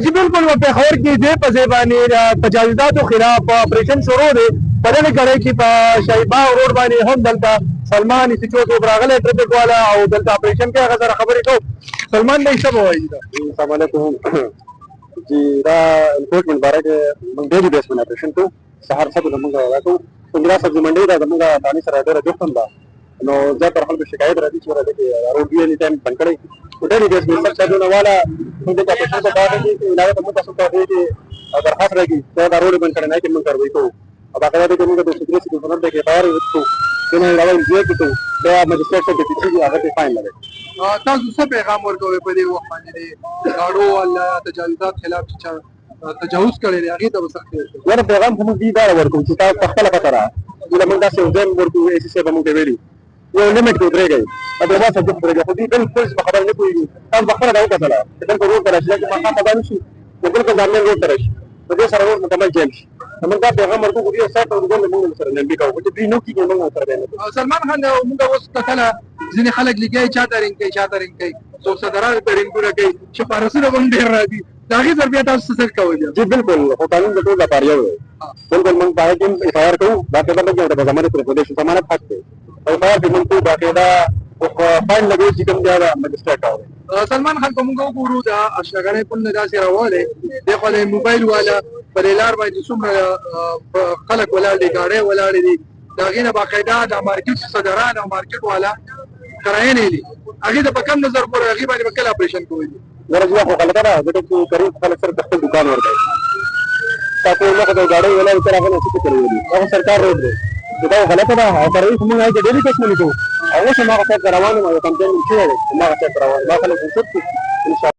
जी बिल्कुल वो पेखोर की थे पजेबानी तजावुजात खिलाफ ऑपरेशन शुरू दे पदन करे की शाहीबाग रोड बानी हम दलता सलमान इसी के बरागले ट्रैफिक वाला और दलता ऑपरेशन के अगर खबर को सलमान ने सब हुआ السلام عليكم जी دا रिपोर्टमेंट बारे के डेली बेस में ऑपरेशन को सहार सब नमंगा वाला तो मेरा सब्जी मंडी दा नमंगा तानी सर इधर जो फंदा नो जा पर हल शिकायत रहती छोरा देखिए रोड भी एनी टाइम बनकड़े तो डेली बेस में सब चलने वाला तो देखा ऑपरेशन को बात है कि इलाका तो मुद्दा सुनता है कि अगर हाथ रहेगी तो रोड बनकड़े नहीं कि मन कर वही तो अब आकर देखो मुझे तो सिगरेट की फरक देखे बाहर तो इन्हें लगा ये कि तो दे मजिस्ट्रेट से पीछे आगे पे फाइन लगे تاسو څه پیغام ورکوي په دې وخت باندې غاړو ولا تجاوزات خلاف تجاوز کړي دی هغه ته وسخت ور پیغام هم دې دا ورکو چې تاسو خپل پته را چې موږ تاسو ځم ورکو ایسي څه به موږ ویلي یو لیمټ کې درېږي دا به تاسو څه درېږي خو دې بالکل خبر نه کوي تاسو خبره دا وکړه چې څنګه ورو ترشي چې ما خبر نه شي بالکل ځان ورو ترشي په دې سره ورو مکمل جیل شي موږ دا پیغام ورکو چې سات او ګل موږ سره نه بيکاو چې دې نو کې موږ سره نه سلمان خان موږ اوس کله ځینې خلک لګي چا ترين کوي څو صدرانه ترين کوي چې پارسونه هم ډیر راځي دا غي ضربیات تاسو څه کوي جی بالکل هو قانون د ټول لپاره یو دی بالکل موږ باید چې اف آی آر کوو دا په دغه ډول د ضمانت پرېښودل شي ضمانت حق دی اف آی آر په موږ باقاعده فاین لګوي چې کوم دی مجسټریټ او سلمان خان کوم ګورو دا اشنګړې په نه داسې راواله د خپل موبایل والا پر لار باندې څومره خلک ولاړ دي گاډي ولاړ دي دا غینه باقاعده د مارکیټ صدران او مارکیټ والا کراینه دي هغه د پکم نظر پر هغه باندې وکړه اپریشن کوي ورځ خو غلطه ده د ټکو قریب خلک سره خپل دکان ورته تاسو له د گاډي ولاړ تر هغه څه کوي هغه سرکار روډ دی دا غلطه ده او پر هیڅ موږ نه ډېری قسم نه کوو او څه ما څه روانه ما کوم څه نه کیږي ما څه روانه ما خلک څه ان شاء